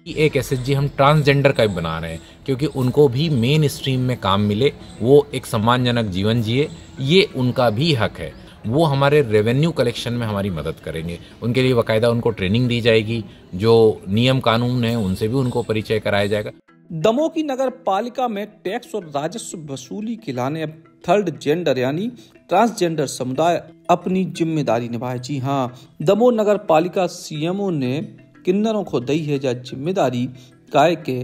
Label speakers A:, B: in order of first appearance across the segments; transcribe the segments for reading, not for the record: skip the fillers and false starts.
A: एक एसएचजी हम ट्रांसजेंडर का भी बना रहे हैं क्योंकि उनको भी मेन स्ट्रीम में काम मिले, वो एक सम्मानजनक जीवन जिए, ये उनका भी हक है। वो हमारे रेवेन्यू कलेक्शन में हमारी मदद करेंगे। उनके लिए बाकायदा उनको ट्रेनिंग दी जाएगी, जो नियम कानून है उनसे भी उनको परिचय कराया जाएगा।
B: दमोह की नगर पालिका में टैक्स और राजस्व वसूली के लाने अब थर्ड जेंडर यानी ट्रांसजेंडर समुदाय अपनी जिम्मेदारी निभाए। जी हाँ, दमोह नगर पालिका सीएमओ ने किन्नरों को दी है जा जिम्मेदारी काय के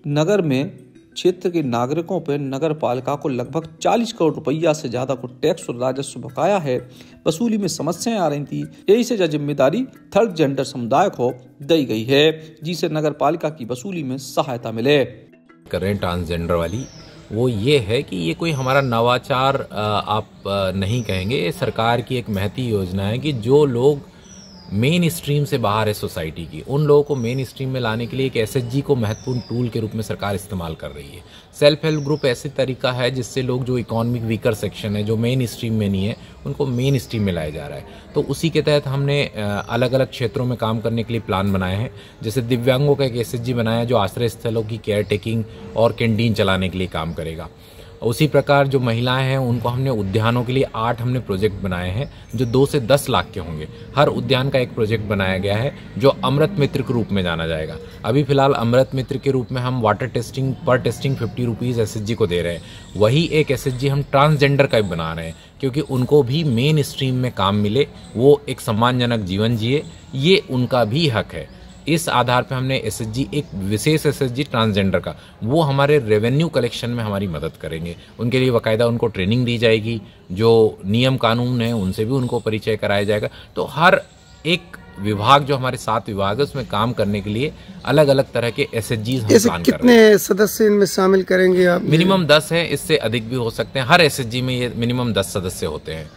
B: नगर में क्षेत्र के नागरिकों पर नगर पालिका को लगभग 40 करोड़ रुपया से ज्यादा को टैक्स और राजस्व बकाया है, वसूली में समस्याएं आ रही थी। यही से जिम्मेदारी थर्ड जेंडर समुदाय को दी गई है जिसे नगर पालिका की वसूली में सहायता मिले।
A: करें ट्रांसजेंडर वाली वो ये है कि ये कोई हमारा नवाचार आप नहीं कहेंगे, ये सरकार की एक महती योजना है कि जो लोग मेन स्ट्रीम से बाहर है सोसाइटी की, उन लोगों को मेन स्ट्रीम में लाने के लिए एक एसएचजी को महत्वपूर्ण टूल के रूप में सरकार इस्तेमाल कर रही है। सेल्फ हेल्प ग्रुप ऐसे तरीका है जिससे लोग जो इकोनॉमिक वीकर सेक्शन है, जो मेन स्ट्रीम में नहीं है, उनको मेन स्ट्रीम में लाया जा रहा है। तो उसी के तहत हमने अलग अलग क्षेत्रों में काम करने के लिए प्लान बनाए हैं। जैसे दिव्यांगों का एक एसएचजी बनाया है जो आश्रय स्थलों की केयर टेकिंग और कैंटीन चलाने के लिए काम करेगा। उसी प्रकार जो महिलाएं हैं उनको हमने उद्यानों के लिए 8 हमने प्रोजेक्ट बनाए हैं जो 2 से 10 लाख के होंगे। हर उद्यान का एक प्रोजेक्ट बनाया गया है जो अमृत मित्र के रूप में जाना जाएगा। अभी फिलहाल अमृत मित्र के रूप में हम वाटर टेस्टिंग पर टेस्टिंग 50 रुपीज़ एसएचजी को दे रहे हैं। वही एक एसएचजी हम ट्रांसजेंडर का भी बना रहे हैं क्योंकि उनको भी मेन स्ट्रीम में काम मिले, वो एक सम्मानजनक जीवन जिए, ये उनका भी हक है। इस आधार पे हमने एसएचजी, एक विशेष एसएचजी ट्रांसजेंडर का, वो हमारे रेवेन्यू कलेक्शन में हमारी मदद करेंगे। उनके लिए बाकायदा उनको ट्रेनिंग दी जाएगी, जो नियम कानून है उनसे भी उनको परिचय कराया जाएगा। तो हर एक विभाग जो हमारे 7 विभाग है उसमें काम करने के लिए अलग अलग तरह के एसएचजी हम प्लान कर रहे हैं।
C: कितने सदस्य इनमें शामिल करेंगे आप?
A: मिनिमम 10 है, इससे अधिक भी हो सकते हैं। हर एसएचजी में ये मिनिमम 10 सदस्य होते हैं।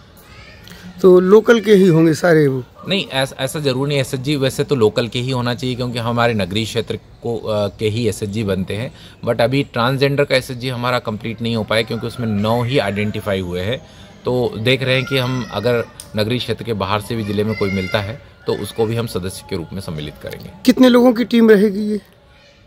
C: तो लोकल के ही होंगे सारे? वो
A: नहीं, ऐसा जरूर नहीं। एसएचजी वैसे तो लोकल के ही होना चाहिए क्योंकि हमारे नगरीय क्षेत्र को के ही एसएचजी बनते हैं। बट अभी ट्रांसजेंडर का एसएचजी हमारा कंप्लीट नहीं हो पाया क्योंकि उसमें 9 ही आइडेंटिफाई हुए हैं। तो देख रहे हैं कि हम अगर नगरीय क्षेत्र के बाहर से भी जिले में कोई मिलता है तो उसको भी हम सदस्य के रूप में सम्मिलित करेंगे।
C: कितने लोगों की टीम रहेगी ये?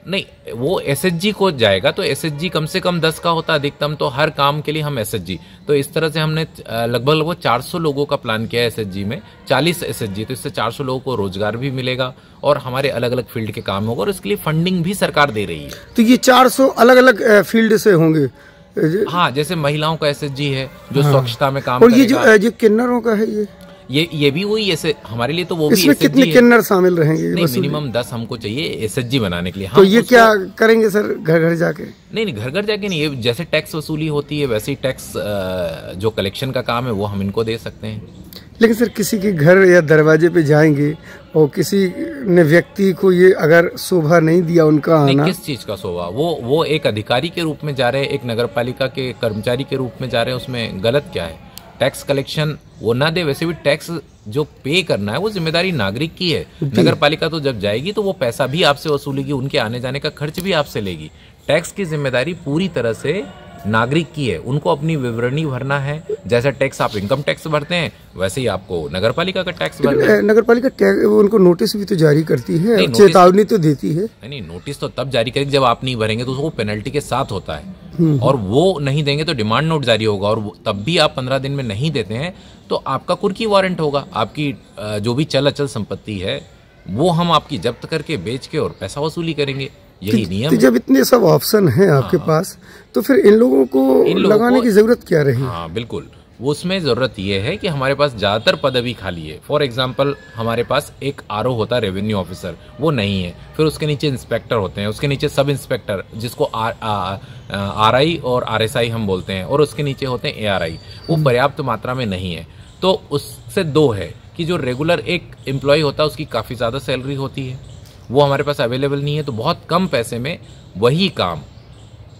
A: नहीं, वो एसएचजी को जाएगा तो एसएचजी कम से कम 10 का होता है अधिकतम, तो हर काम के लिए हम एसएचजी, तो इस तरह से हमने लगभग 400 लोगों का प्लान किया है एसएचजी में। 40 एसएचजी, तो इससे 400 लोगों को रोजगार भी मिलेगा और हमारे अलग अलग फील्ड के काम होगा और इसके लिए फंडिंग भी सरकार दे रही है।
C: तो ये 400 अलग अलग फील्ड से होंगे?
A: हाँ, जैसे महिलाओं का एसएचजी है जो स्वच्छता में काम
C: और
A: करेगा।
C: ये जो किन्नरों का है
A: ये भी वही ऐसे हमारे लिए तो वो भी
C: इसमें कितने किन्नर शामिल रहेंगे?
A: नहीं, मिनिमम 10 हमको चाहिए एसएचजी बनाने के लिए।
C: तो ये क्या करेंगे सर, घर घर जाके?
A: नहीं, घर घर जाके नहीं, ये जैसे टैक्स वसूली होती है वैसे ही टैक्स जो कलेक्शन का काम है वो हम इनको दे सकते हैं।
C: लेकिन सर किसी के घर या दरवाजे पे जाएंगे और किसी ने व्यक्ति को ये अगर शोभा नहीं दिया उनका आना,
A: किस चीज का शोभा? वो एक अधिकारी के रूप में जा रहे हैं, एक नगर पालिका के कर्मचारी के रूप में जा रहे हैं, उसमें गलत क्या है? टैक्स कलेक्शन वो ना दे, वैसे भी टैक्स जो पे करना है वो जिम्मेदारी नागरिक की है। नगर पालिका तो जब जाएगी तो वो पैसा भी आपसे वसूलेगी, उनके आने जाने का खर्च भी आपसे लेगी। टैक्स की जिम्मेदारी पूरी तरह से नागरिक की है, उनको अपनी विवरणी भरना है। जैसा टैक्स आप इनकम टैक्स भरते हैं वैसे ही आपको नगर पालिका का टैक्स भरना है।
C: नगर पालिका उनको नोटिस भी तो जारी करती है, चेतावनी तो देती है।
A: नहीं, नोटिस तो तब जारी करेगी जब आप नहीं भरेंगे तो उसको पेनल्टी के साथ होता है, और वो नहीं देंगे तो डिमांड नोट जारी होगा, और तब भी आप 15 दिन में नहीं देते हैं तो आपका कुर्की वारंट होगा। आपकी जो भी चल अचल संपत्ति है वो हम आपकी जब्त करके बेच के और पैसा वसूली करेंगे, यही नियम।
C: तो जब इतने सब ऑप्शन हैं आपके पास तो फिर इन लोगों को लगाने की जरूरत क्या रही?
A: हाँ बिल्कुल, वो उसमें जरूरत ये है कि हमारे पास ज्यादातर पद अभी खाली है। फॉर एग्जांपल हमारे पास एक आरओ होता है रेवेन्यू ऑफिसर, वो नहीं है। फिर उसके नीचे इंस्पेक्टर होते हैं, उसके नीचे सब इंस्पेक्टर जिसको आरआई और आरएसआई हम बोलते हैं, और उसके नीचे होते हैं एआरआई, वो पर्याप्त मात्रा में नहीं है। तो उससे 2 है कि जो रेगुलर एक एम्प्लॉय होता है उसकी काफ़ी ज़्यादा सैलरी होती है, वो हमारे पास अवेलेबल नहीं है। तो बहुत कम पैसे में वही काम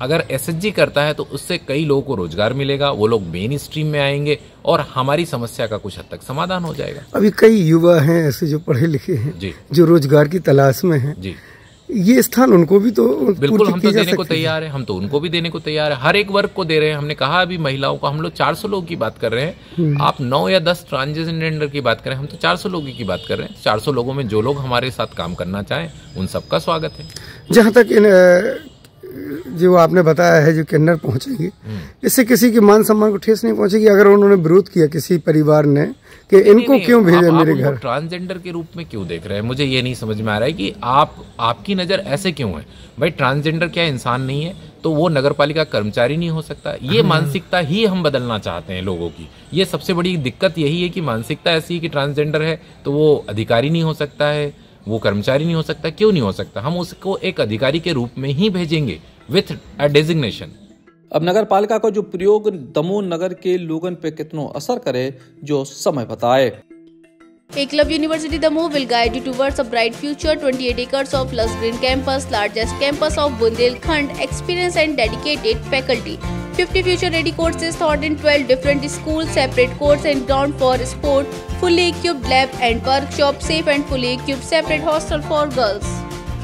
A: अगर एसएचजी करता है तो उससे कई लोगों को रोजगार मिलेगा, वो लोग मेन स्ट्रीम में आएंगे और हमारी समस्या का कुछ हद तक समाधान हो जाएगा।
C: अभी कई युवा हैं ऐसे जो पढ़े लिखे हैं जी, जो रोजगार की तलाश में हैं
A: जी,
C: ये स्थान उनको भी तो
A: बिल्कुल हम तो देने को तैयार है, हम तो उनको भी देने को तैयार है, हर एक वर्ग को दे रहे हैं। हमने कहा अभी महिलाओं को हम लोग 400 लोगों की बात कर रहे हैं, आप 9 या 10 ट्रांसजेंडर की बात करें, हम तो 400 लोगों की बात कर रहे हैं। 400 लोगों में जो लोग हमारे साथ काम करना चाहें उन सबका स्वागत है।
C: जहाँ तक जो आपने बताया है जो किन्नर पहुंचेगी, इससे किसी के मान सम्मान को ठेस नहीं पहुंचेगी अगर उन्होंने विरोध किया किसी परिवार ने कि इनको क्यों भेजा मेरे घर?
A: ट्रांसजेंडर के रूप में क्यों देख रहे हैं? मुझे ये नहीं समझ में आ रहा है कि आपकी नजर ऐसे क्यों है। भाई ट्रांसजेंडर क्या इंसान नहीं है तो वो नगरपालिका कर्मचारी नहीं हो सकता? ये मानसिकता ही हम बदलना चाहते हैं लोगों की। ये सबसे बड़ी दिक्कत यही है कि मानसिकता ऐसी है कि ट्रांसजेंडर है तो वो अधिकारी नहीं हो सकता है, वो कर्मचारी नहीं हो सकता। क्यों नहीं हो सकता? हम उसको एक अधिकारी के रूप में ही भेजेंगे विथ अ डेजिग्नेशन।
B: अब नगर पालिका का जो प्रयोग दमोह नगर के लोगों पे कितना असर करे, जो समय बताए।
D: Eklavya University Damoh will guide you towards a bright future. 28 acres of lush green campus, largest campus of Bundelkhand, experienced and dedicated faculty. 50 future-ready courses taught in 12 different schools, separate courts and ground for sport, fully equipped lab and workshop, safe and fully equipped separate hostel for girls.